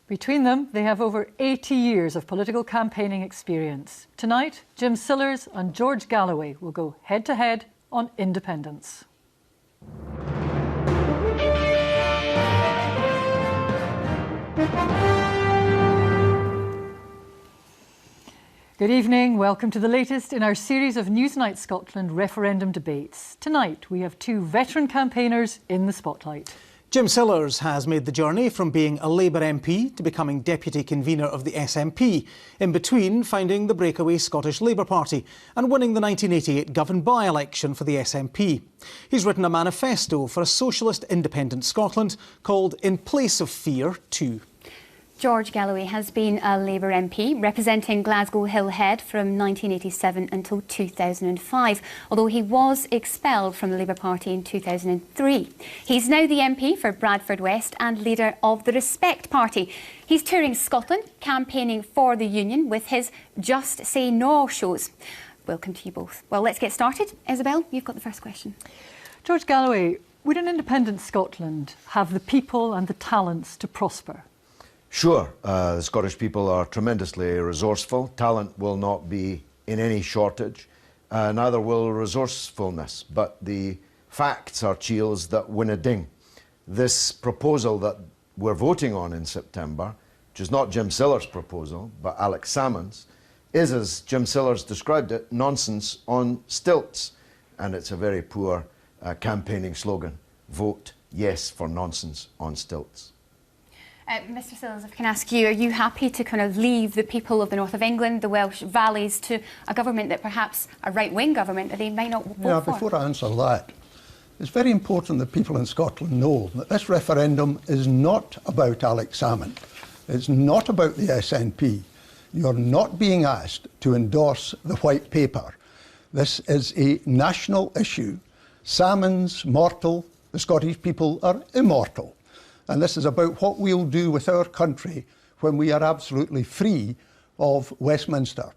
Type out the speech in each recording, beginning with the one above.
Between them, they have over 80 years of political campaigning experience. Tonight, Jim Sillars and George Galloway will go head-to-head on independence. Good evening, welcome to the latest in our series of Newsnight Scotland referendum debates. Tonight we have two veteran campaigners in the spotlight. Jim Sillars has made the journey from being a Labour MP to becoming deputy convener of the SNP, in between finding the breakaway Scottish Labour Party and winning the 1988 Govan by-election for the SNP. He's written a manifesto for a socialist independent Scotland called In Place of Fear 2. George Galloway has been a Labour MP representing Glasgow Hillhead from 1987 until 2005, although he was expelled from the Labour Party in 2003. He's now the MP for Bradford West and leader of the Respect Party. He's touring Scotland, campaigning for the Union with his Just Say No shows. Welcome to you both. Well, let's get started. Isabel, you've got the first question. George Galloway, would an independent Scotland have the people and the talents to prosper? Sure, the Scottish people are tremendously resourceful. Talent will not be in any shortage, neither will resourcefulness. But the facts are chiels that win a ding. This proposal that we're voting on in September, which is not Jim Sillars' proposal, but Alex Salmond's, is, as Jim Sillars described it, nonsense on stilts. And it's a very poor campaigning slogan. Vote yes for nonsense on stilts. Mr Sillars, if I can ask you, are you happy to kind of leave the people of the north of England, the Welsh valleys, to a government that perhaps a right-wing government that they might not vote for? Before I answer that, it's very important that people in Scotland know that this referendum is not about Alex Salmond. It's not about the SNP. You're not being asked to endorse the white paper. This is a national issue. Salmond's mortal, the Scottish people are immortal. And this is about what we'll do with our country when we are absolutely free of Westminster.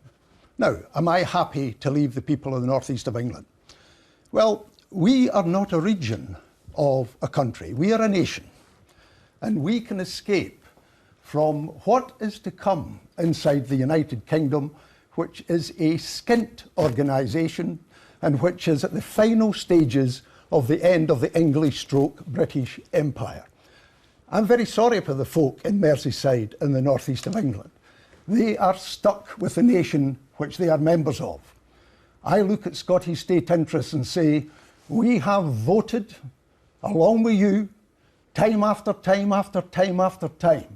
Now, am I happy to leave the people of the northeast of England? Well, we are not a region of a country. We are a nation. And we can escape from what is to come inside the United Kingdom, which is a skint organisation and which is at the final stages of the end of the English/British Empire. I'm very sorry for the folk in Merseyside in the northeast of England. They are stuck with the nation which they are members of. I look at Scottish state interests and say, we have voted along with you time after time after time after time,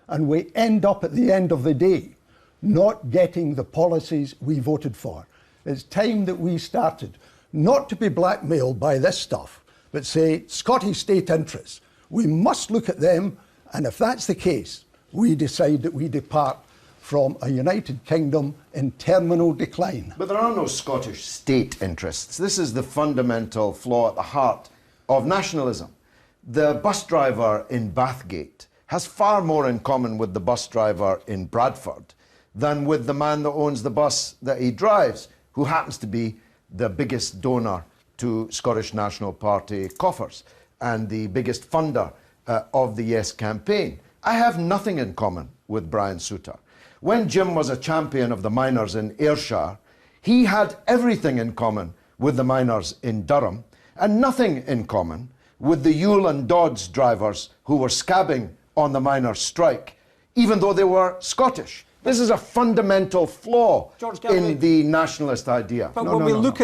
and we end up at the end of the day not getting the policies we voted for. It's time that we started not to be blackmailed by this stuff, but say Scottish state interests. We must look at them, and if that's the case, we decide that we depart from a United Kingdom in terminal decline. But there are no Scottish state interests. This is the fundamental flaw at the heart of nationalism. The bus driver in Bathgate has far more in common with the bus driver in Bradford than with the man that owns the bus that he drives, who happens to be the biggest donor to Scottish National Party coffers and the biggest funder of the Yes campaign. I have nothing in common with Brian Souter. When Jim was a champion of the miners in Ayrshire, he had everything in common with the miners in Durham and nothing in common with the Yule and Dodds drivers who were scabbing on the miners' strike, even though they were Scottish. This is a fundamental flaw in the nationalist idea. But when we look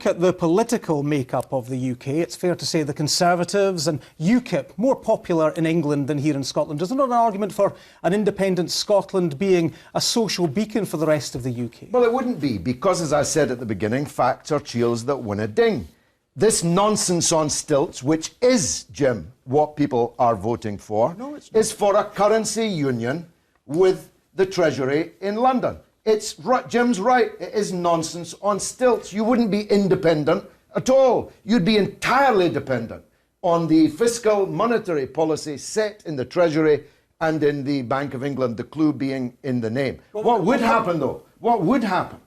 at the political makeup of the UK, it's fair to say the Conservatives and UKIP more popular in England than here in Scotland. Is there not an argument for an independent Scotland being a social beacon for the rest of the UK? Well, it wouldn't be, because as I said at the beginning, facts are chiels that win a ding. This nonsense on stilts, which is, Jim, what people are voting for, is for a currency union with the Treasury in London. It's right, Jim's right, it is nonsense on stilts. You wouldn't be independent at all. You'd be entirely dependent on the fiscal monetary policy set in the Treasury and in the Bank of England, the clue being in the name. What would happen though? What would happen?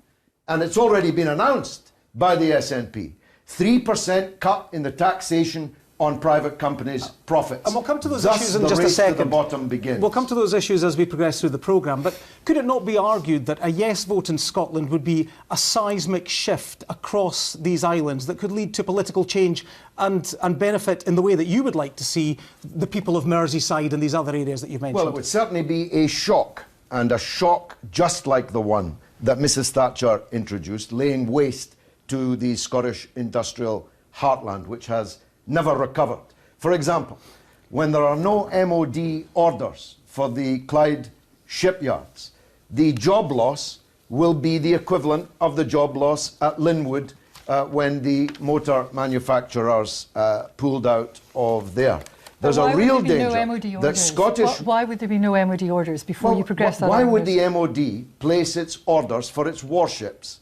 And it's already been announced by the SNP. 3% cut in the taxation on private companies' profits. And we'll come to those Thus, issues in the just a race to second. the bottom begins. We'll come to those issues as we progress through the programme, but could it not be argued that a yes vote in Scotland would be a seismic shift across these islands that could lead to political change and benefit in the way that you would like to see the people of Merseyside and these other areas that you've mentioned? Well, it would certainly be a shock, and a shock just like the one that Mrs Thatcher introduced, laying waste to the Scottish industrial heartland, which has never recovered. For example, when there are no MOD orders for the Clyde shipyards, the job loss will be the equivalent of the job loss at Linwood when the motor manufacturers pulled out of there. There's a real danger that Scottish... Why would there be no MOD orders before you progress that? Why would the MOD place its orders for its warships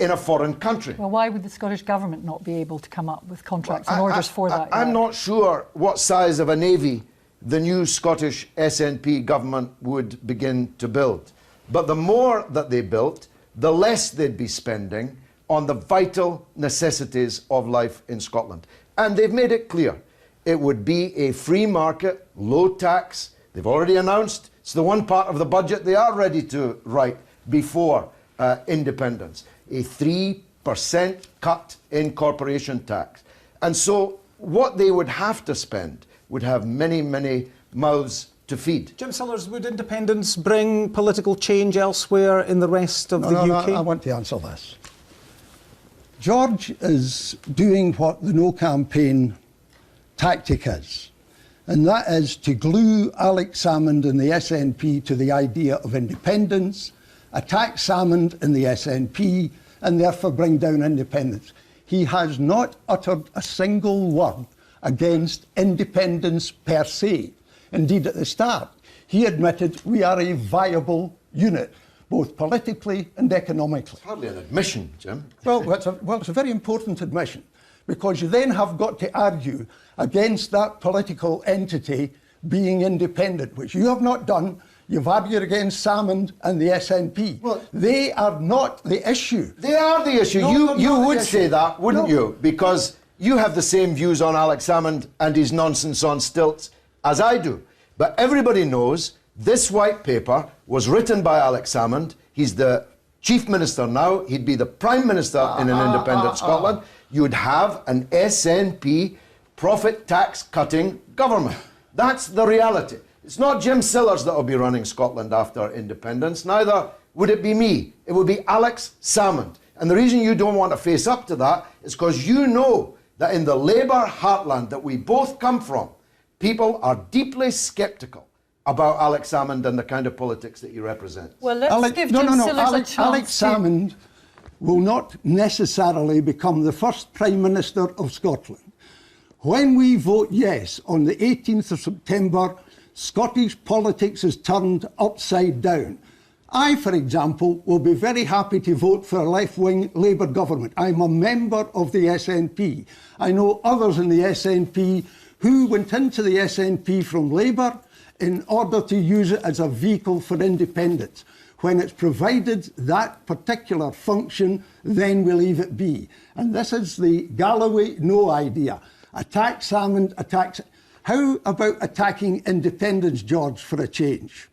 in a foreign country? Well, why would the Scottish Government not be able to come up with contracts and orders for that? I'm not sure what size of a navy the new Scottish SNP government would begin to build. But the more that they built, the less they'd be spending on the vital necessities of life in Scotland. And they've made it clear. It would be a free market, low tax. They've already announced it's the one part of the budget they are ready to write before independence. A 3% cut in corporation tax. And so what they would have to spend would have many, many mouths to feed. Jim Sillars, would independence bring political change elsewhere in the rest of the UK? No, I want to answer this. George is doing what the No campaign tactic is, and that is to glue Alex Salmond and the SNP to the idea of independence, attack Salmond and the SNP, and therefore bring down independence. He has not uttered a single word against independence per se. Indeed, at the start, he admitted we are a viable unit, both politically and economically. It's hardly an admission, Jim. Well, it's a very important admission, because you then have got to argue against that political entity being independent, which you have not done. You've argued against Salmond and the SNP. Well, they are not the issue. They are the issue. No, you would say that, wouldn't you? Because you have the same views on Alex Salmond and his nonsense on stilts as I do. But everybody knows this white paper was written by Alex Salmond. He's the Chief Minister now. He'd be the Prime Minister in an independent Scotland. You'd have an SNP profit tax cutting government. That's the reality. It's not Jim Sillars that will be running Scotland after independence. Neither would it be me. It would be Alex Salmond. And the reason you don't want to face up to that is because you know that in the Labour heartland that we both come from, people are deeply sceptical about Alex Salmond and the kind of politics that he represents. Well, let's give Jim Sillars a chance. Alex Salmond will not necessarily become the first Prime Minister of Scotland. When we vote yes on the 18th of September, Scottish politics is turned upside down. I, for example, will be very happy to vote for a left-wing Labour government. I'm a member of the SNP. I know others in the SNP who went into the SNP from Labour in order to use it as a vehicle for independence. When it's provided that particular function, then we leave it be. And this is the Galloway no idea. Attack Salmond, attack... How about attacking independence, George, for a change?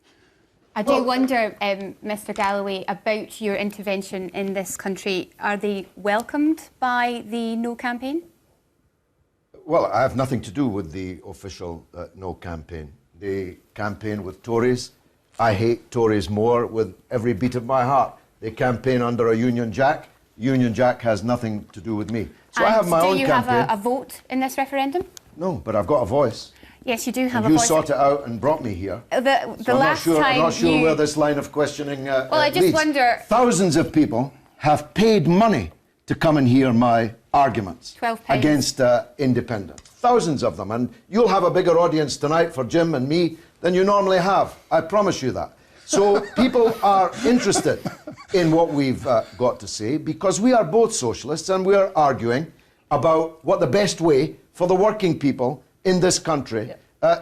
I do wonder, Mr Galloway, about your intervention in this country. Are they welcomed by the No campaign? Well, I have nothing to do with the official No campaign. They campaign with Tories. I hate Tories more with every beat of my heart. They campaign under a Union Jack. Union Jack has nothing to do with me. So I have my own campaign. Do you have a vote in this referendum? No, but I've got a voice. Yes, you do have and a voice. You sought it out and brought me here. The last time I'm not sure where this line of questioning Well, I just wonder... Thousands of people have paid money to come and hear my arguments £12 against independence. Thousands of them. And you'll have a bigger audience tonight for Jim and me than you normally have. I promise you that. So people are interested in what we've got to say because we are both socialists and we are arguing about what the best way for the working people in this country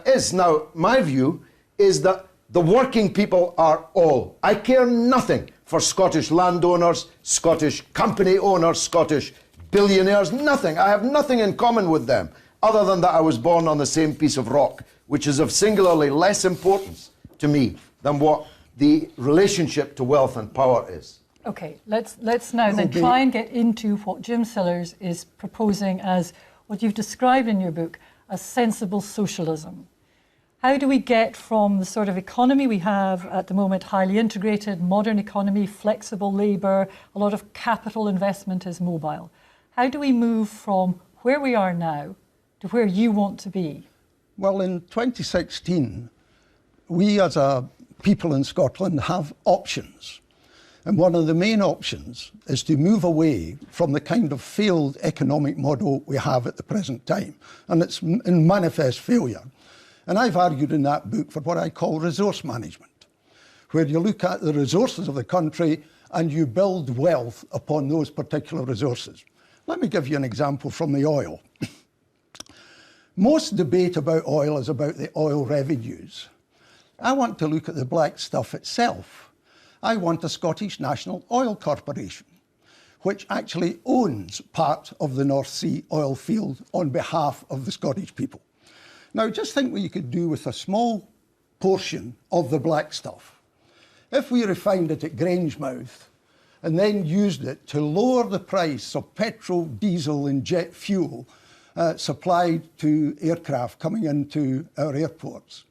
is. Now, my view is that the working people are all. I care nothing for Scottish landowners, Scottish company owners, Scottish billionaires, nothing. I have nothing in common with them other than that I was born on the same piece of rock, which is of singularly less importance to me than what the relationship to wealth and power is. Okay, let's now then try and get into what Jim Sillars is proposing as what you've described in your book as sensible socialism. How do we get from the sort of economy we have at the moment, highly integrated, modern economy, flexible labour, a lot of capital investment is mobile. How do we move from where we are now to where you want to be? Well, in 2016, we as a people in Scotland have options. And one of the main options is to move away from the kind of failed economic model we have at the present time. And it's in manifest failure. And I've argued in that book for what I call resource management, where you look at the resources of the country and you build wealth upon those particular resources. Let me give you an example from the oil. Most debate about oil is about the oil revenues. I want to look at the black stuff itself. I want a Scottish National Oil Corporation, which actually owns part of the North Sea oil field on behalf of the Scottish people. Now, just think what you could do with a small portion of the black stuff. If we refined it at Grangemouth and then used it to lower the price of petrol, diesel and jet fuel supplied to aircraft coming into our airports,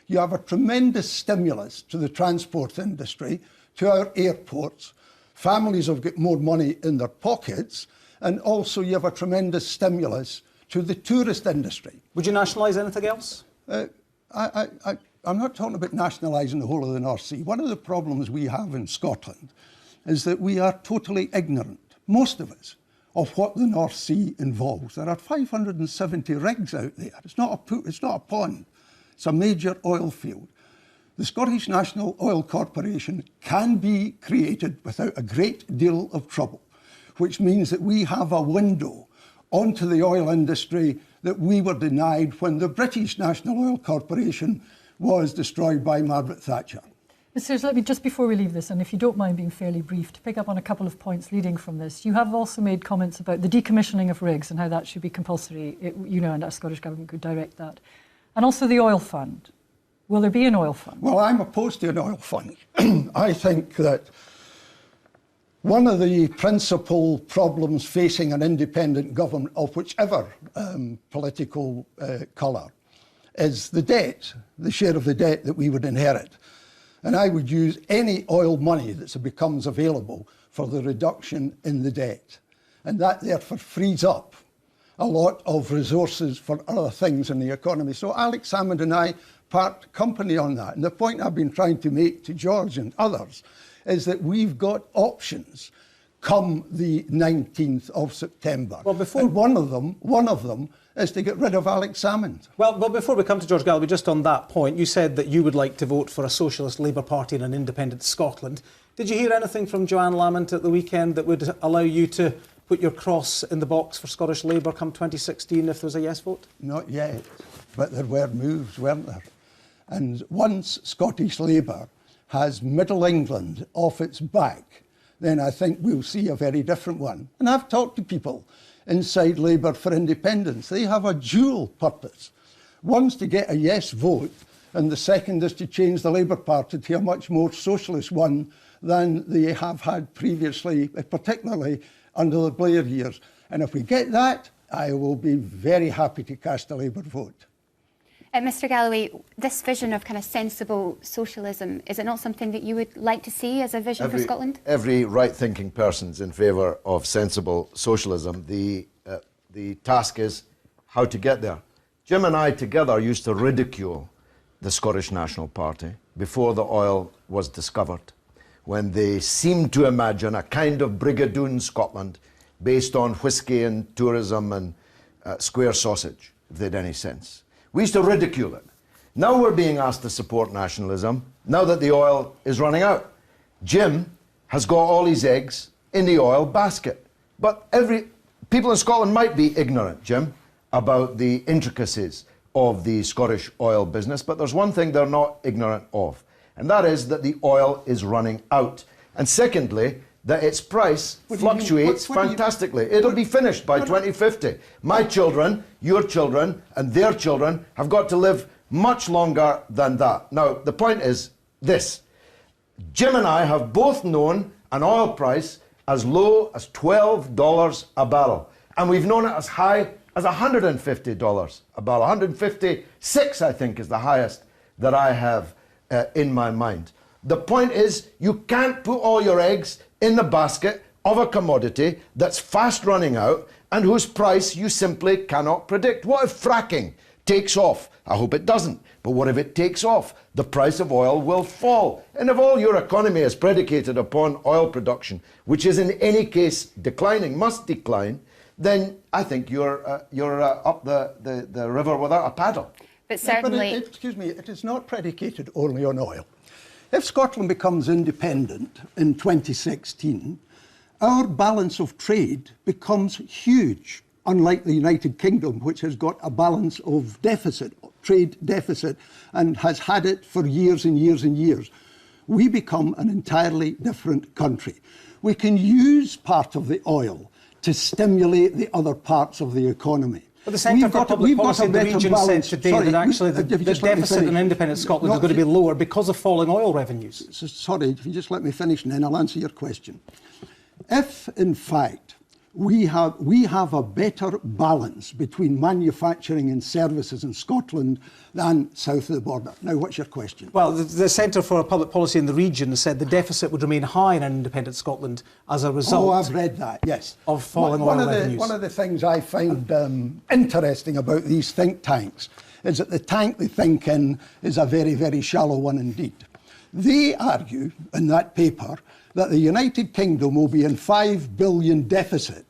you have a tremendous stimulus to the transport industry, to our airports. Families have got more money in their pockets, and also you have a tremendous stimulus to the tourist industry. Would you nationalise anything else? I'm not talking about nationalising the whole of the North Sea. One of the problems we have in Scotland is that we are totally ignorant, most of us, of what the North Sea involves. There are 570 rigs out there. It's not a pond. It's a major oil field. The Scottish National Oil Corporation can be created without a great deal of trouble, which means that we have a window onto the oil industry that we were denied when the British National Oil Corporation was destroyed by Margaret Thatcher. Mr. let me, just before we leave this, and if you don't mind being fairly brief, to pick up on a couple of points leading from this, you have also made comments about the decommissioning of rigs and how that should be compulsory, and our Scottish Government could direct that. And also the oil fund. Will there be an oil fund? Well, I'm opposed to an oil fund. I think that one of the principal problems facing an independent government of whichever political colour is the debt, the share of the debt that we would inherit. And I would use any oil money that becomes available for the reduction in the debt. And that therefore frees up a lot of resources for other things in the economy. So Alex Salmond and I part company on that. And the point I've been trying to make to George and others is that we've got options come the 19th of September. Well, before and one of them is to get rid of Alex Salmond. Well, before we come to George Galloway, just on that point, you said that you would like to vote for a socialist Labour Party in an independent Scotland. Did you hear anything from Joanne Lamont at the weekend that would allow you to put your cross in the box for Scottish Labour come 2016 if there was a yes vote? Not yet, but there were moves, weren't there? And once Scottish Labour has Middle England off its back, then I think we'll see a very different one. And I've talked to people inside Labour for Independence. They have a dual purpose. One's to get a yes vote, and the second is to change the Labour Party to a much more socialist one than they have had previously, particularly under the Blair years. And if we get that, I will be very happy to cast a Labour vote. Mr. Galloway, this vision of kind of sensible socialism, is it not something that you would like to see as a vision for Scotland? Every right-thinking person's in favour of sensible socialism. The task is how to get there. Jim and I together used to ridicule the Scottish National Party before the oil was discovered, when they seemed to imagine a kind of Brigadoon Scotland based on whisky and tourism and square sausage, if they had any sense. We used to ridicule it. Now we're being asked to support nationalism, now that the oil is running out. Jim has got all his eggs in the oil basket. But people in Scotland might be ignorant, Jim, about the intricacies of the Scottish oil business, but there's one thing they're not ignorant of, and that is that the oil is running out. And secondly, that its price fluctuates fantastically. It'll be finished by 2050. My children, your children, and their children have got to live much longer than that. Now, the point is this. Jim and I have both known an oil price as low as $12 a barrel. And we've known it as high as $150 a barrel. 156, I think, is the highest that I have in my mind. The point is, you can't put all your eggs in the basket of a commodity that's fast running out and whose price you simply cannot predict. What if fracking takes off? I hope it doesn't. But what if it takes off? The price of oil will fall. And if all your economy is predicated upon oil production, which is in any case declining, must decline, then I think you're up the river without a paddle. But certainly... excuse me, it is not predicated only on oil. If Scotland becomes independent in 2016, our balance of trade becomes huge, unlike the United Kingdom, which has got a balance of deficit, trade deficit, and has had it for years and years and years. We become an entirely different country. We can use part of the oil to stimulate the other parts of the economy. But the Centre for Public Policy in the region said today that actually the deficit in independent Scotland is going to be lower because of falling oil revenues. Sorry, if you just let me finish and then I'll answer your question. If, in fact, we have a better balance between manufacturing and services in Scotland than south of the border. Now, what's your question? Well, the Centre for Public Policy in the region said the deficit would remain high in independent Scotland as a result. Oh, I've read that, yes. Of falling oil revenues. One of the things I find interesting about these think tanks is that the tank they think in is a very, very shallow one indeed. They argue in that paper that the United Kingdom will be in $5 billion deficit.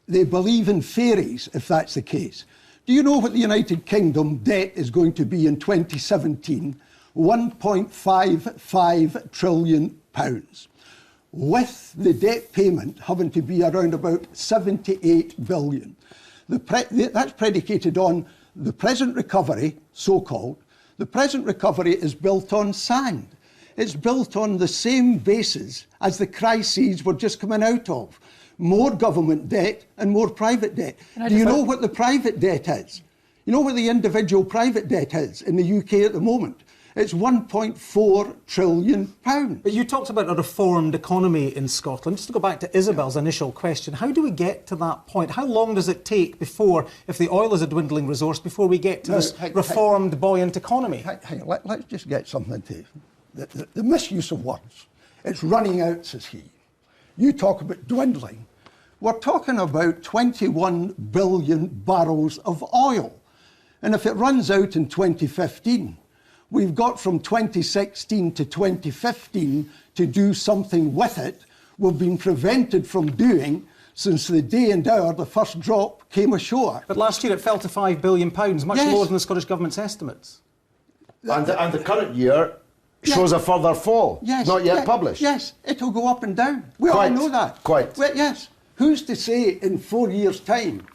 They believe in fairies if that's the case. Do you know what the United Kingdom debt is going to be in 2017? £1.55 trillion. With the debt payment having to be around about 78 billion. That's predicated on the present recovery, so-called. The present recovery is built on sand. It's built on the same basis as the crises we're just coming out of. More government debt and more private debt. Do you know what the private debt is? You know what the individual private debt is in the UK at the moment? It's £1.4 trillion. But you talked about a reformed economy in Scotland. Just to go back to Isabel's initial question, how do we get to that point? How long does it take before, if the oil is a dwindling resource, before we get to this reformed, buoyant economy? Hang on, let's just get something to... The misuse of words. It's running out, says he. You talk about dwindling. We're talking about 21 billion barrels of oil. And if it runs out in 2015, we've got from 2016 to 2015 to do something with it we've been prevented from doing since the day and hour the first drop came ashore. But last year it fell to £5 billion, much lower than the Scottish Government's estimates. And the current year shows a further fall, not yet published. Yes, it'll go up and down. We all know that. Quite. Well, yes. Who's to say in 4 years' time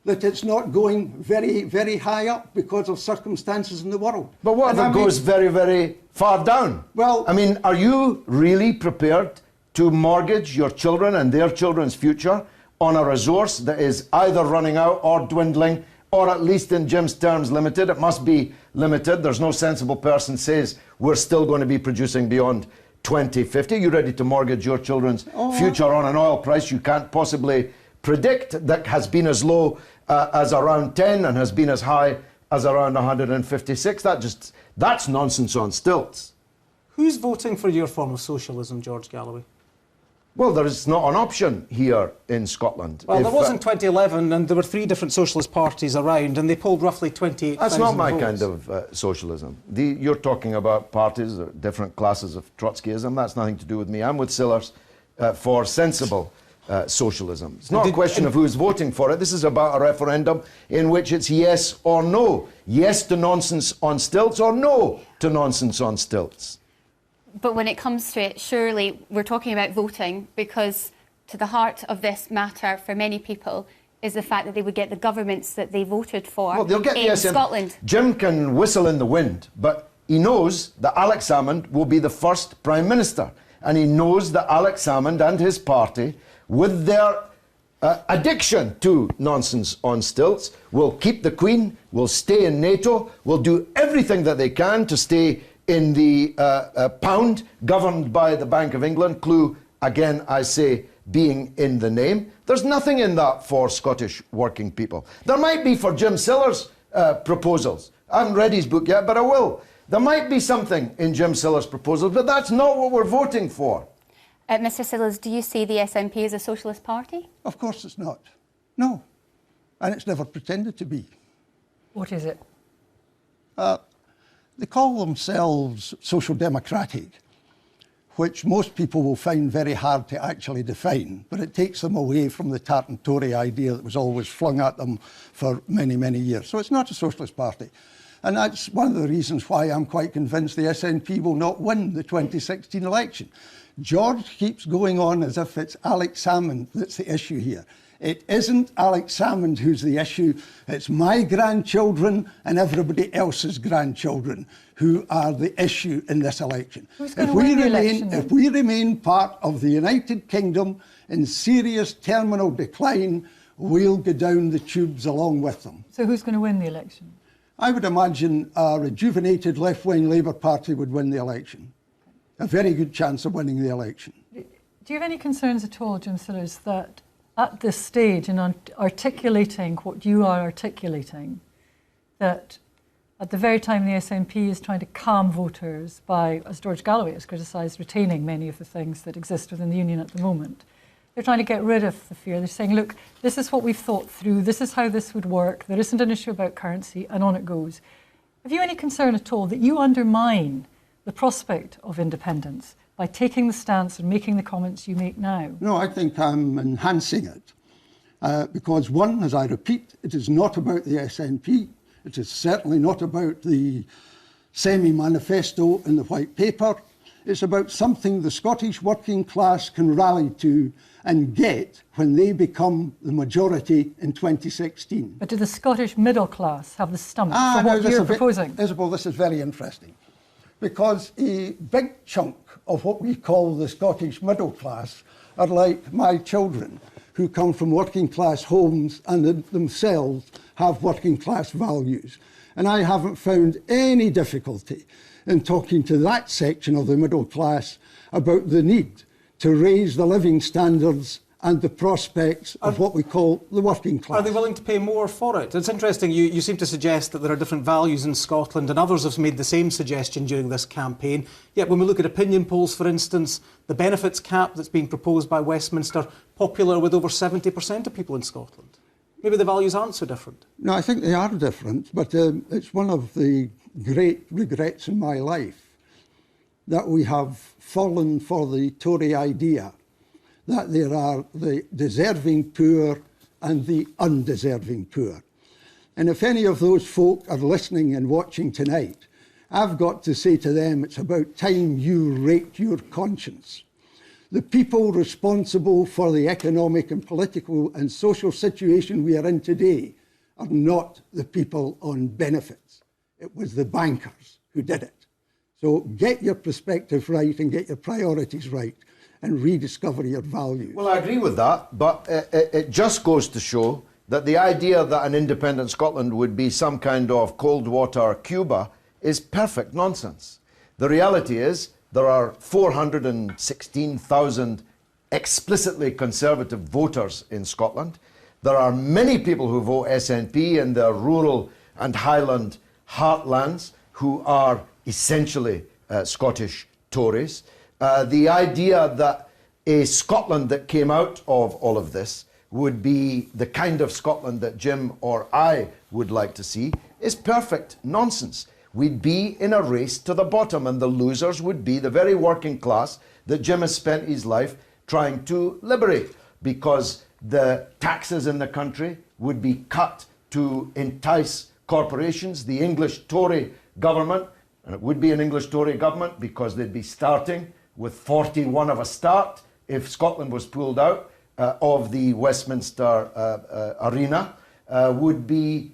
that it's not going very, very high up because of circumstances in the world? But what if it goes very, very far down? Well, I mean, are you really prepared to mortgage your children and their children's future on a resource that is either running out or dwindling, or at least in Jim's terms limited? It must be limited. There's no sensible person says we're still going to be producing beyond 2050. Are you ready to mortgage your children's future on an oil price you can't possibly predict, that has been as low as around 10 and has been as high as around 156? That's nonsense on stilts. Who's voting for your form of socialism, George Galloway? Well, there is not an option here in Scotland. Well, there was in 2011, and there were 3 different socialist parties around, and they polled roughly 28,000 That's not my votes. kind of socialism. You're talking about parties, or different classes of Trotskyism. That's nothing to do with me. I'm with Sillars for sensible socialism. It's not a question of who's voting for it. This is about a referendum in which it's yes or no. Yes to nonsense on stilts, or no to nonsense on stilts. But when it comes to it, surely we're talking about voting, because to the heart of this matter for many people is the fact that they would get the governments that they voted for in Scotland. Jim can whistle in the wind, but he knows that Alex Salmond will be the first Prime Minister. And he knows that Alex Salmond and his party, with their addiction to nonsense on stilts, will keep the Queen, will stay in NATO, will do everything that they can to stay in the pound, governed by the Bank of England. Clue, again, I say, being in the name. There's nothing in that for Scottish working people. There might be for Jim Sillars' proposals. I haven't read his book yet, but I will. There might be something in Jim Sillars' proposals, but that's not what we're voting for. Mr Sillars, do you see the SNP as a socialist party? Of course it's not. No. And it's never pretended to be. What is it? They call themselves social democratic, which most people will find very hard to actually define, but it takes them away from the Tartan Tory idea that was always flung at them for many, many years. So it's not a socialist party. And that's one of the reasons why I'm quite convinced the SNP will not win the 2016 election. George keeps going on as if it's Alex Salmond that's the issue here. It isn't Alex Salmond who's the issue. It's my grandchildren and everybody else's grandchildren who are the issue in this election. Who's going to win the election, then? If we remain part of the United Kingdom in serious terminal decline, we'll go down the tubes along with them. So who's going to win the election? I would imagine a rejuvenated left-wing Labour Party would win the election. A very good chance of winning the election. Do you have any concerns at all, Jim Sillars, that at this stage, in articulating what you are articulating, that at the very time the SNP is trying to calm voters by, as George Galloway has criticised, retaining many of the things that exist within the Union at the moment, they're trying to get rid of the fear. They're saying, look, this is what we've thought through, this is how this would work, there isn't an issue about currency, and on it goes. Have you any concern at all that you undermine the prospect of independence by taking the stance and making the comments you make now? No, I think I'm enhancing it. Because one, as I repeat, it is not about the SNP. It is certainly not about the semi-manifesto in the white paper. It's about something the Scottish working class can rally to and get when they become the majority in 2016. But do the Scottish middle class have the stomach for what you're proposing? Isabel, this is very interesting. Because a big chunk of what we call the Scottish middle class are like my children, who come from working class homes and themselves have working class values. And I haven't found any difficulty in talking to that section of the middle class about the need to raise the living standards and the prospects of what we call the working class. Are they willing to pay more for it? It's interesting, you seem to suggest that there are different values in Scotland, and others have made the same suggestion during this campaign. Yet when we look at opinion polls, for instance, the benefits cap that's being proposed by Westminster, popular with over 70% of people in Scotland. Maybe the values aren't so different. No, I think they are different, but it's one of the great regrets in my life that we have fallen for the Tory idea that there are the deserving poor and the undeserving poor. And if any of those folk are listening and watching tonight, I've got to say to them, it's about time you rate your conscience. The people responsible for the economic and political and social situation we are in today are not the people on benefits. It was the bankers who did it. So get your perspective right and get your priorities right and rediscover your values. Well, I agree with that, but it just goes to show that the idea that an independent Scotland would be some kind of cold water Cuba is perfect nonsense. The reality is there are 416,000 explicitly conservative voters in Scotland. There are many people who vote SNP in the rural and Highland heartlands who are essentially Scottish Tories. The idea that a Scotland that came out of all of this would be the kind of Scotland that Jim or I would like to see is perfect nonsense. We'd be in a race to the bottom, and the losers would be the very working class that Jim has spent his life trying to liberate, because the taxes in the country would be cut to entice corporations. The English Tory government, and it would be an English Tory government because they'd be starting with 41 of a start if Scotland was pulled out of the Westminster arena, would be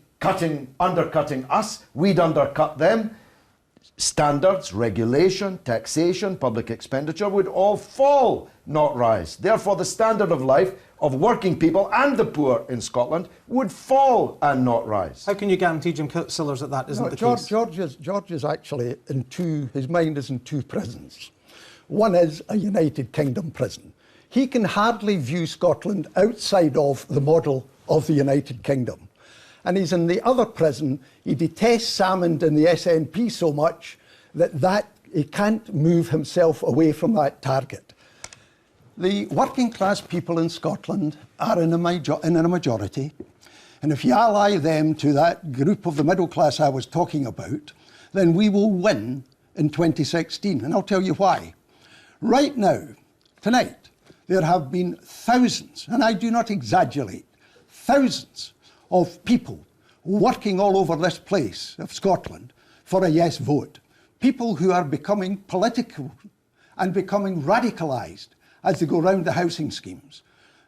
undercutting us. We'd undercut them. standards, regulation, taxation, public expenditure would all fall, not rise. Therefore, the standard of life of working people and the poor in Scotland would fall and not rise. How can you guarantee, Jim Sillars, that that isn't the case? George is actually in two, his mind is in two prisons. One is a United Kingdom prison. He can hardly view Scotland outside of the model of the United Kingdom. And he's in the other prison. He detests Salmond and the SNP so much that he can't move himself away from that target. The working class people in Scotland are in a majority. And if you ally them to that group of the middle class I was talking about, then we will win in 2016. And I'll tell you why. Right now, tonight, there have been thousands, and I do not exaggerate, thousands of people working all over this place of Scotland for a yes vote. People who are becoming political and becoming radicalised as they go round the housing schemes.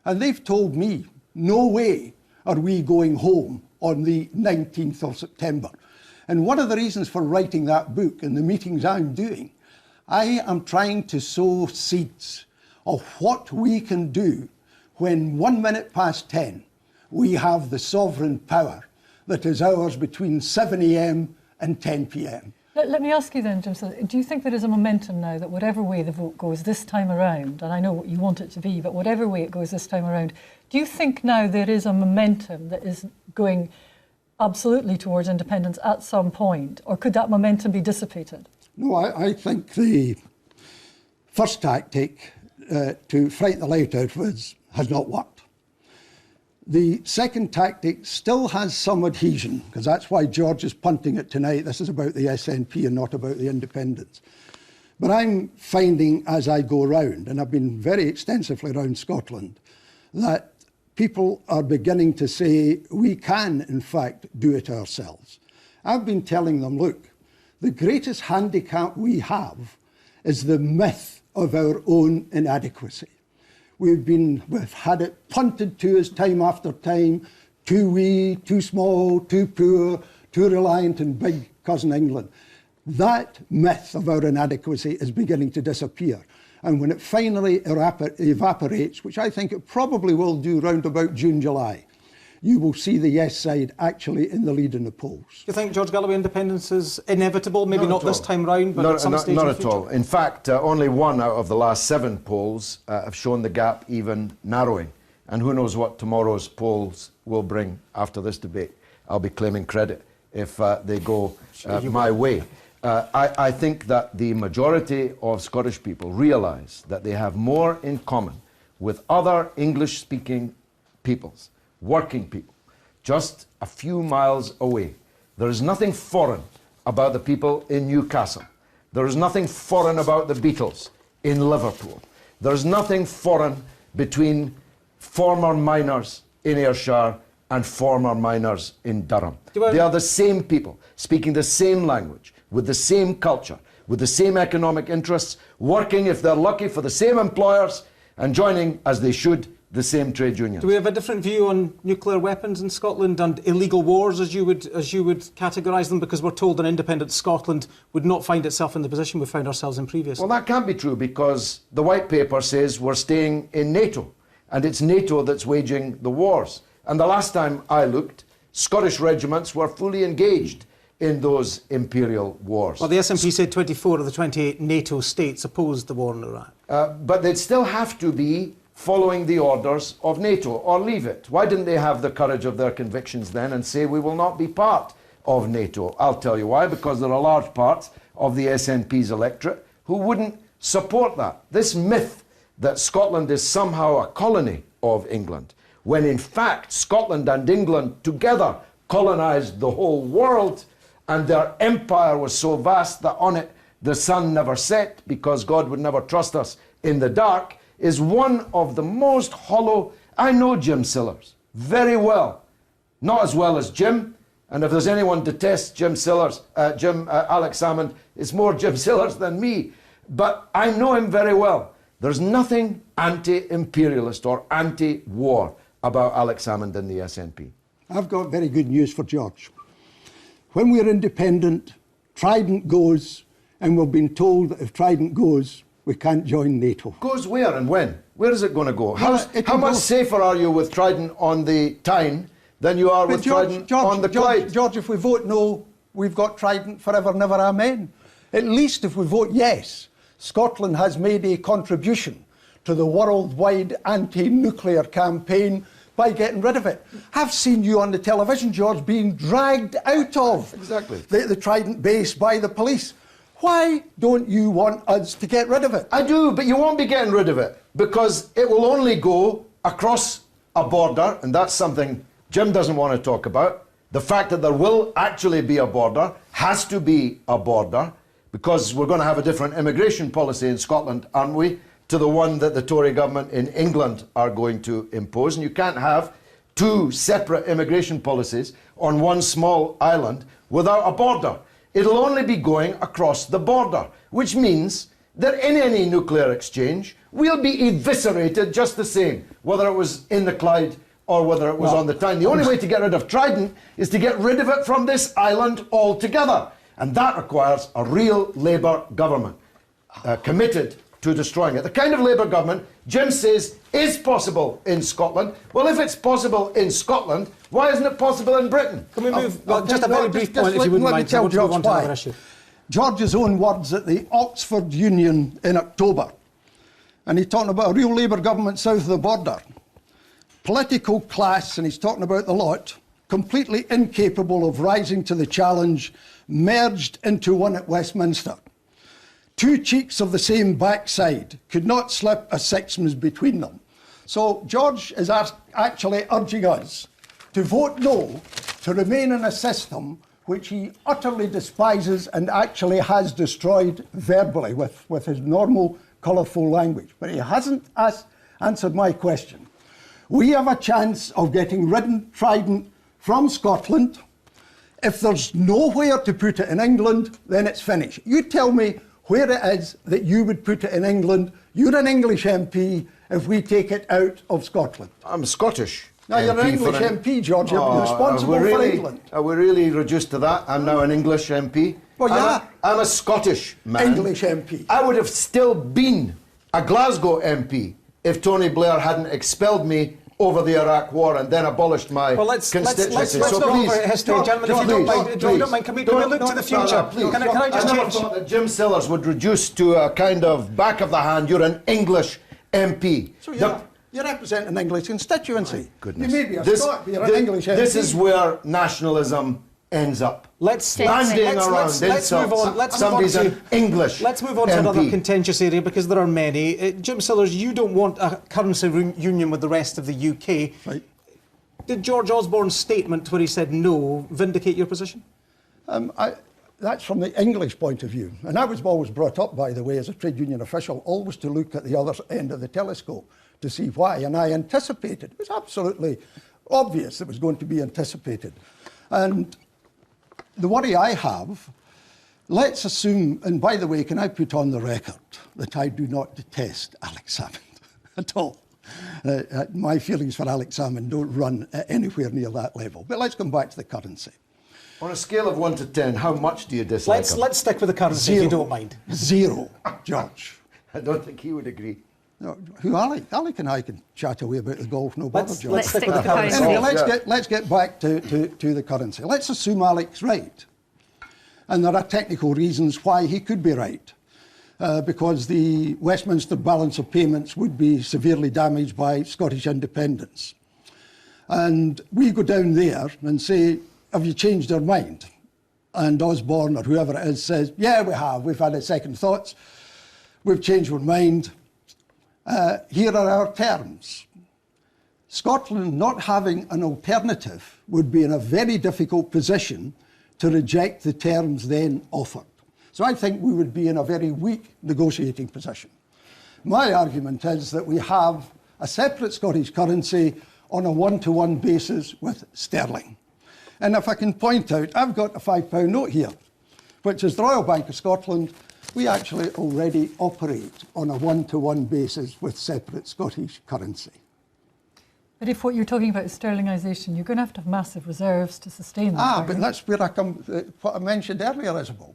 And they've told me, no way are we going home on the 19th of September. And one of the reasons for writing that book and the meetings I'm doing, I am trying to sow seeds of what we can do when 1 minute past 10 we have the sovereign power that is ours between 7 a.m. and 10 p.m. Let me ask you then, Jim, do you think there is a momentum now that whatever way the vote goes this time around, and I know what you want it to be, but whatever way it goes this time around, do you think now there is a momentum that is going absolutely towards independence at some point, or could that momentum be dissipated? No, I think the first tactic to frighten the light out of us has not worked. The second tactic still has some adhesion, because that's why George is punting it tonight. This is about the SNP and not about the independents. But I'm finding as I go round, and I've been very extensively around Scotland, that people are beginning to say we can, in fact, do it ourselves. I've been telling them, look, the greatest handicap we have is the myth of our own inadequacy. We've had it punted to us time after time, too wee, too small, too poor, too reliant on big cousin England. That myth of our inadequacy is beginning to disappear. And when it finally evaporates, which I think it probably will do round about June, July, you will see the yes side actually in the lead in the polls. Do you think, George Galloway, independence is inevitable? Maybe not this time round, but at some stage in the future? Not at all. In fact, only one out of the last 7 polls have shown the gap even narrowing. And who knows what tomorrow's polls will bring after this debate. I'll be claiming credit if they go my way. I think that the majority of Scottish people realise that they have more in common with other English-speaking peoples, working people, just a few miles away. There is nothing foreign about the people in Newcastle. There is nothing foreign about the Beatles in Liverpool. There is nothing foreign between former miners in Ayrshire and former miners in Durham. They are the same people, speaking the same language, with the same culture, with the same economic interests, working, if they're lucky, for the same employers, and joining, as they should, the same trade unions. Do we have a different view on nuclear weapons in Scotland and illegal wars, as you would categorise them? Because we're told an independent Scotland would not find itself in the position we found ourselves in previously. Well, that can't be true, because the white paper says we're staying in NATO, and it's NATO that's waging the wars. And the last time I looked, Scottish regiments were fully engaged in those imperial wars. Well, the SNP said 24 of the 28 NATO states opposed the war in Iraq. But they'd still have to be following the orders of NATO, or leave it. Why didn't they have the courage of their convictions then and say we will not be part of NATO? I'll tell you why, because there are large parts of the SNP's electorate who wouldn't support that. This myth that Scotland is somehow a colony of England, when in fact Scotland and England together colonised the whole world, and their empire was so vast that on it the sun never set, because God would never trust us in the dark, is one of the most hollow. I know Jim Sillars very well. Not as well as Jim, and if there's anyone detests Jim Sillars, Alex Salmond, it's more Jim Sillars than me. But I know him very well. There's nothing anti-imperialist or anti-war about Alex Salmond and the SNP. I've got very good news for George. When we're independent, Trident goes, and we've been told that if Trident goes, we can't join NATO. Goes where and when? Where is it going to go? Well, How much safer are you with Trident on the Tyne than you are with Trident on the Clyde? George, if we vote no, we've got Trident forever, never, amen. At least if we vote yes, Scotland has made a contribution to the worldwide anti-nuclear campaign by getting rid of it. I've seen you on the television, George, being dragged out of the Trident base by the police. Why don't you want us to get rid of it? I do, but you won't be getting rid of it because it will only go across a border, and that's something Jim doesn't want to talk about. The fact that there will actually be a border, has to be a border, because we're going to have a different immigration policy in Scotland, aren't we, to the one that the Tory government in England are going to impose. And you can't have two separate immigration policies on one small island without a border. It'll only be going across the border, which means that in any nuclear exchange, we'll be eviscerated just the same, whether it was in the Clyde or whether it was on the Tyne. The only way to get rid of Trident is to get rid of it from this island altogether. And that requires a real Labour government committed to destroying it. The kind of Labour government Jim says is possible in Scotland. Well, if it's possible in Scotland, why isn't it possible in Britain? Can we move? Just a very brief point, if you wouldn't mind. Tell George why. George's own words at the Oxford Union in October. And he's talking about a real Labour government south of the border. Political class, and he's talking about the lot, completely incapable of rising to the challenge, merged into one at Westminster. Two cheeks of the same backside, could not slip a sixpence between them. So George is actually urging us to vote no, to remain in a system which he utterly despises and actually has destroyed verbally with his normal colourful language. But he hasn't answered my question. We have a chance of getting rid of Trident from Scotland. If there's nowhere to put it in England, then it's finished. You tell me where it is that you would put it in England. You're an English MP if we take it out of Scotland. I'm Scottish. Now, you're an English MP, George. You're responsible for England. Are we really reduced to that? I'm now an English MP. Well, yeah. I'm a Scottish man. English MP. I would have still been a Glasgow MP if Tony Blair hadn't expelled me over the Iraq War and then abolished my constituency. Let's go over history, gentlemen. If you don't mind, can we look to the future? Can I just never thought that Jim Sillars would reduce to a kind of back of the hand, you're an English MP. So you represent an English constituency. Goodness. You may be a Scot, but you're an English MP. This is where nationalism ends up. Let's move on. Somebody's an English Let's move on to another contentious area, because there are many. Jim Sillars, you don't want a currency union with the rest of the UK. Right. Did George Osborne's statement where he said no vindicate your position? That's from the English point of view. And I was always brought up, by the way, as a trade union official, always to look at the other end of the telescope to see why. And I anticipated. It was absolutely obvious it was going to be anticipated. And the worry I have, let's assume, and by the way, can I put on the record that I do not detest Alex Salmond at all. My feelings for Alex Salmond don't run anywhere near that level. But let's come back to the currency. On a scale of 1 to 10, how much do you dislike him? Let's stick with the currency, if you don't mind. 0, George. I don't think he would agree. No, who, Alec? Alec and I can chat away about the golf, no bother, George. Let's stick with the currency. Anyway, let's get back to the currency. Let's assume Alec's right. And there are technical reasons why he could be right. Because the Westminster balance of payments would be severely damaged by Scottish independence. And we go down there and say, have you changed your mind? And Osborne or whoever it is says, yeah, we have. We've had a second thoughts. We've changed our mind. Here are our terms. Scotland not having an alternative would be in a very difficult position to reject the terms then offered. So I think we would be in a very weak negotiating position. My argument is that we have a separate Scottish currency on a one-to-one basis with sterling. And if I can point out, I've got a £5 note here, which is the Royal Bank of Scotland. We actually already operate on a one-to-one basis with separate Scottish currency. But if what you're talking about is sterlingisation, you're going to have massive reserves to sustain that. But that's where I come, what I mentioned earlier, Isabel.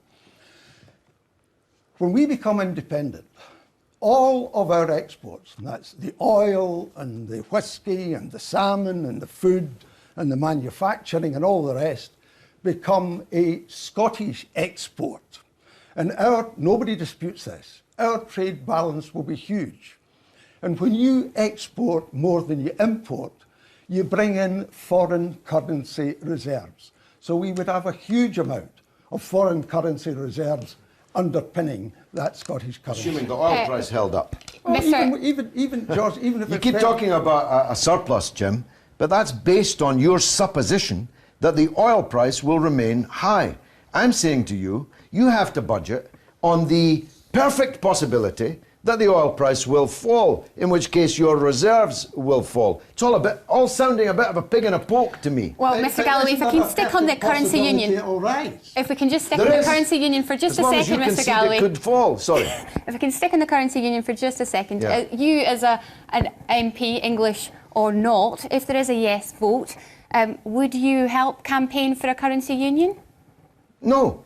when we become independent, all of our exports, and that's the oil and the whisky and the salmon and the food and the manufacturing and all the rest, become a Scottish export. And nobody disputes this, our trade balance will be huge. And when you export more than you import, you bring in foreign currency reserves. So we would have a huge amount of foreign currency reserves underpinning that Scottish currency. Assuming the oil price held up. Even George, even if you keep talking about a surplus, Jim, but that's based on your supposition that the oil price will remain high. I'm saying to you, you have to budget on the perfect possibility that the oil price will fall, in which case your reserves will fall. It's all sounding a bit of a pig in a poke to me. Well, Mr. Galloway, if I can stick on the currency union, if we can just stick on the currency union for just a second, Mr. Galloway. It could fall. Sorry. If we can stick on the currency union for just a second, you as an MP, English or not, if there is a yes vote, would you help campaign for a currency union? No.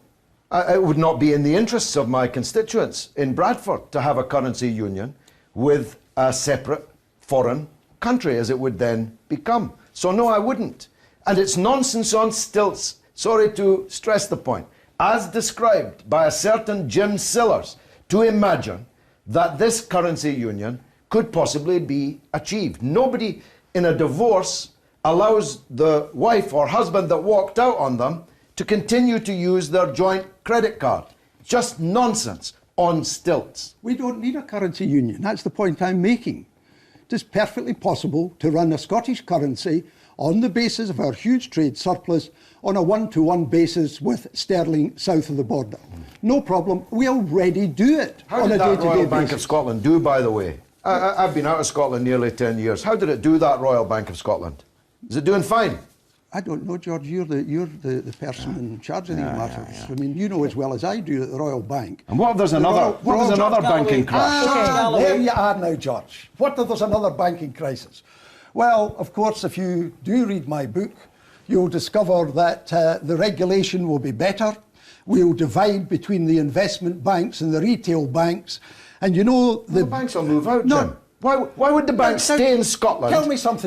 It would not be in the interests of my constituents in Bradford to have a currency union with a separate foreign country, as it would then become. So no, I wouldn't. And it's nonsense on stilts, sorry to stress the point, as described by a certain Jim Sillars, to imagine that this currency union could possibly be achieved. Nobody in a divorce allows the wife or husband that walked out on them to continue to use their joint credit card. Just nonsense on stilts. We don't need a currency union. That's the point I'm making. It is perfectly possible to run a Scottish currency on the basis of our huge trade surplus on a one-to-one basis with sterling south of the border. No problem. We already do it on a day-to-day basis. How did that Royal Bank of Scotland do, by the way? I've been out of Scotland nearly 10 years. How did it do, that Royal Bank of Scotland? Is it doing fine? I don't know, George. You're the person in charge of these matters. I mean, you know as well as I do that the Royal Bank. And what if there's another banking crash? There you are now, George. What if there's another banking crisis? Well, of course, if you do read my book, you'll discover that the regulation will be better. We'll divide between the investment banks and the retail banks. And you know... The banks will move out, Jim. Why would the bank stay in Scotland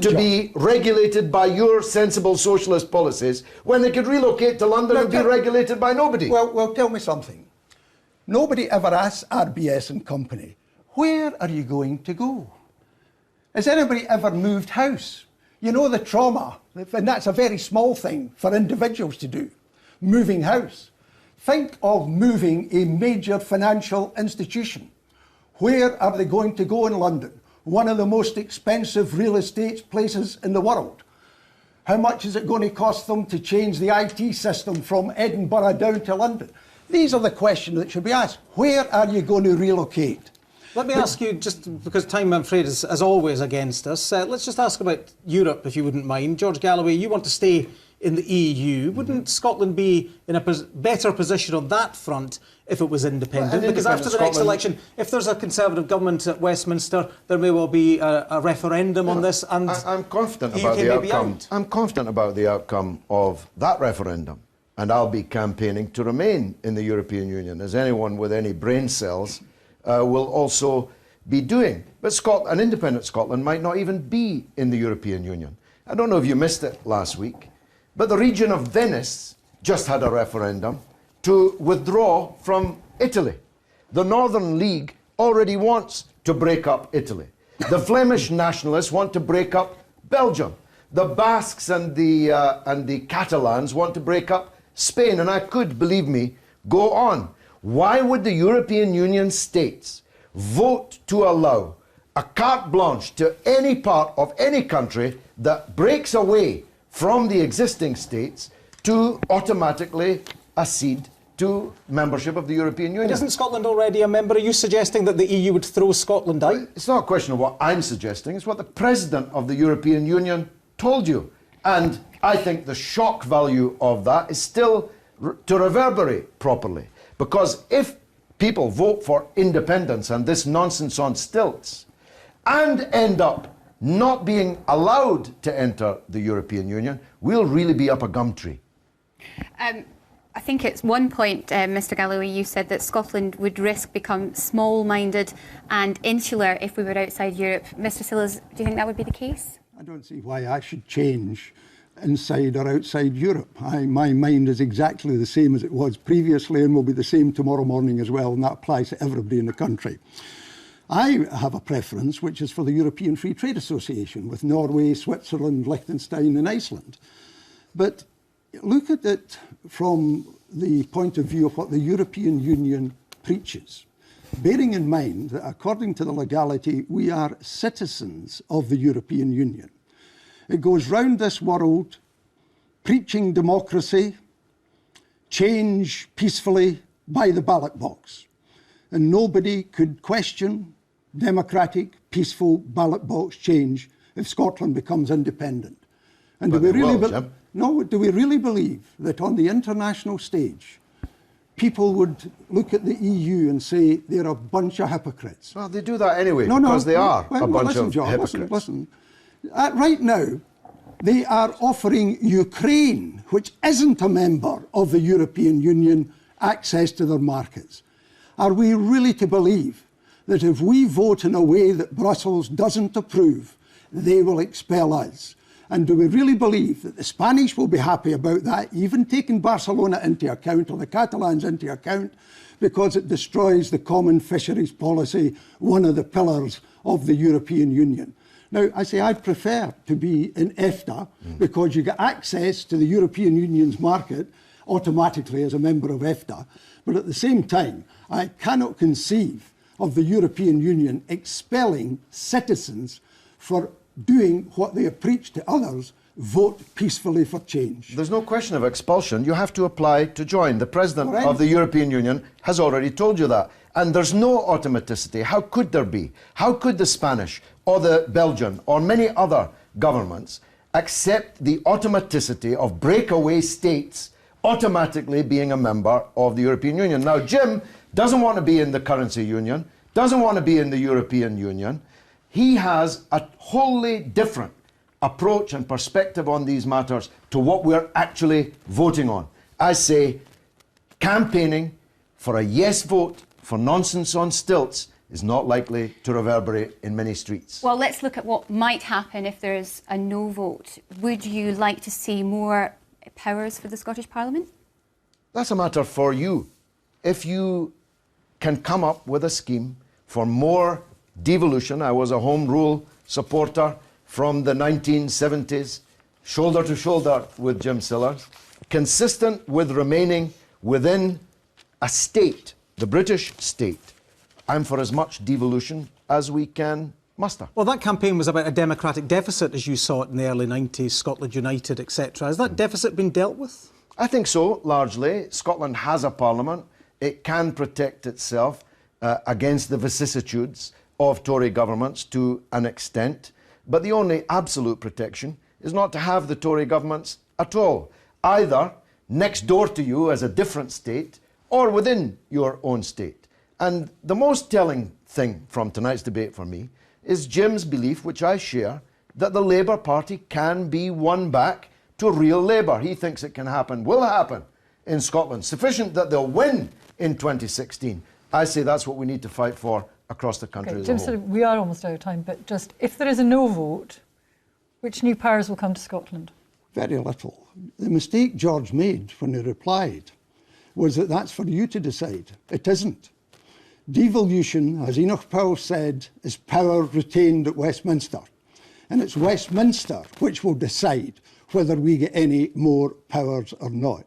to be regulated by your sensible socialist policies when they could relocate to London and be regulated by nobody? Well, tell me something. Nobody ever asks RBS and company, where are you going to go? Has anybody ever moved house? You know the trauma, and that's a very small thing for individuals to do, moving house. Think of moving a major financial institution. Where are they going to go in London? One of the most expensive real estate places in the world. How much is it going to cost them to change the IT system from Edinburgh down to London? These are the questions that should be asked. Where are you going to relocate? Let me ask you, just because time, I'm afraid, is as always against us, let's just ask about Europe, if you wouldn't mind. George Galloway, you want to stay in the EU. Wouldn't Scotland be in a better position on that front if it was independent? Because after the next election, if there's a Conservative government at Westminster, there may well be a referendum on this, and I'm confident about the outcome. I'm confident about the outcome of that referendum, and I'll be campaigning to remain in the European Union, as anyone with any brain cells will also be doing. But an independent Scotland might not even be in the European Union. I don't know if you missed it last week, but the region of Venice just had a referendum to withdraw from Italy. The Northern League already wants to break up Italy. The Flemish nationalists want to break up Belgium. The Basques and the Catalans want to break up Spain. And I could, believe me, go on. Why would the European Union states vote to allow a carte blanche to any part of any country that breaks away from the existing states to automatically accede to membership of the European Union? Isn't Scotland already a member? Are you suggesting that the EU would throw Scotland out? It's not a question of what I'm suggesting, it's what the President of the European Union told you. And I think the shock value of that is still to reverberate properly. Because if people vote for independence and this nonsense on stilts and end up not being allowed to enter the European Union, we'll really be up a gum tree. I think at one point, Mr Galloway, you said that Scotland would risk become small-minded and insular if we were outside Europe. Mr Sillars, do you think that would be the case? I don't see why I should change inside or outside Europe. My mind is exactly the same as it was previously and will be the same tomorrow morning as well, and that applies to everybody in the country. I have a preference, which is for the European Free Trade Association with Norway, Switzerland, Liechtenstein and Iceland. But look at it from the point of view of what the European Union preaches, bearing in mind that according to the legality, we are citizens of the European Union. It goes round this world preaching democracy, change peacefully by the ballot box. And nobody could question democratic, peaceful ballot box change if Scotland becomes independent. And do we really believe that on the international stage, people would look at the EU and say they're a bunch of hypocrites? Well, they do that anyway, because they are a bunch of hypocrites. Listen. Right now, they are offering Ukraine, which isn't a member of the European Union, access to their markets. Are we really to believe that if we vote in a way that Brussels doesn't approve, they will expel us? And do we really believe that the Spanish will be happy about that, even taking Barcelona into account or the Catalans into account, because it destroys the common fisheries policy, one of the pillars of the European Union? Now, I say I'd prefer to be in EFTA because you get access to the European Union's market automatically as a member of EFTA. But at the same time, I cannot conceive of the European Union expelling citizens for doing what they have preached to others, vote peacefully for change. There's no question of expulsion. You have to apply to join. The President of the European Union has already told you that. And there's no automaticity. How could there be? How could the Spanish or the Belgian or many other governments accept the automaticity of breakaway states automatically being a member of the European Union? Now, Jim doesn't want to be in the currency union, doesn't want to be in the European Union. He has a wholly different approach and perspective on these matters to what we're actually voting on. I say campaigning for a yes vote for nonsense on stilts is not likely to reverberate in many streets. Well, let's look at what might happen if there is a no vote. Would you like to see more powers for the Scottish Parliament? That's a matter for you. If you can come up with a scheme for more devolution, I was a Home Rule supporter from the 1970s, shoulder to shoulder with Jim Sillars, consistent with remaining within a state, the British state. I'm for as much devolution as we can muster. Well, that campaign was about a democratic deficit, as you saw it in the early 90s, Scotland United, etc. Has that deficit been dealt with? I think so, largely. Scotland has a parliament. It can protect itself against the vicissitudes of Tory governments to an extent. But the only absolute protection is not to have the Tory governments at all, either next door to you as a different state or within your own state. And the most telling thing from tonight's debate for me is Jim's belief, which I share, that the Labour Party can be won back to real Labour. He thinks it can happen, will happen in Scotland, sufficient that they'll win in 2016. I say that's what we need to fight for across the country as a Jim whole. said we are almost out of time, but just if there is a no vote, which new powers will come to Scotland? Very little. The mistake George made when he replied was that that's for you to decide. It isn't. Devolution, as Enoch Powell said, is power retained at Westminster. And it's Westminster which will decide whether we get any more powers or not.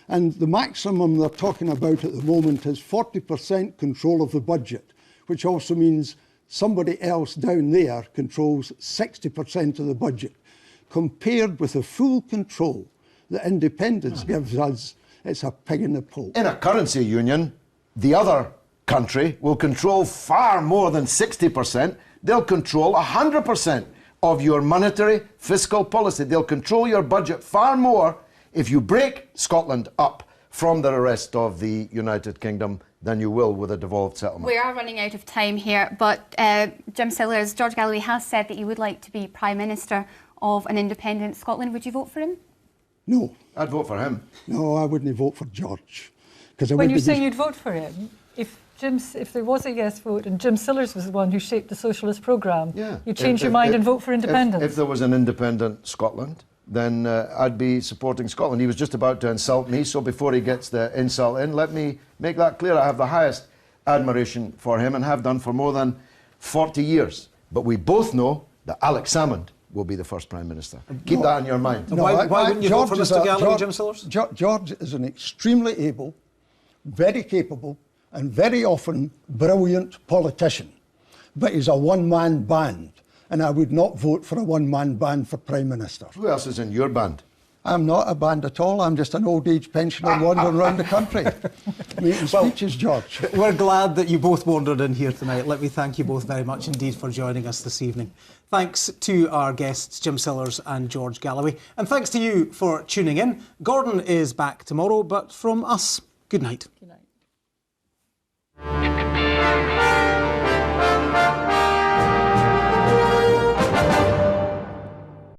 And the maximum they're talking about at the moment is 40% control of the budget, which also means somebody else down there controls 60% of the budget. Compared with the full control that independence gives us, it's a pig in the poke. In a currency union, the other country will control far more than 60%. They'll control 100% of your monetary fiscal policy. They'll control your budget far more if you break Scotland up from the rest of the United Kingdom than you will with a devolved settlement. We are running out of time here, but Jim Sillars, George Galloway has said that he would like to be Prime Minister of an independent Scotland. Would you vote for him? No. I'd vote for him. No, I wouldn't vote for George. When you're saying you'd vote for him, if there was a yes vote and Jim Sillars was the one who shaped the socialist programme, you'd change your mind and vote for independence? If there was an independent Scotland, then I'd be supporting Scotland. He was just about to insult me, so before he gets the insult in, let me make that clear. I have the highest admiration for him and have done for more than 40 years. But we both know that Alex Salmond will be the first Prime Minister. Keep that in your mind. Why wouldn't you vote for Mr Galloway, Jim Sillars? George is an extremely able, very capable and very often brilliant politician. But he's a one-man band, and I would not vote for a one-man band for Prime Minister. Who else is in your band? I'm not a band at all. I'm just an old-age pensioner wandering around the country. Making speeches, George. We're glad that you both wandered in here tonight. Let me thank you both very much indeed for joining us this evening. Thanks to our guests, Jim Sillars and George Galloway. And thanks to you for tuning in. Gordon is back tomorrow, but from us, good night. Good night.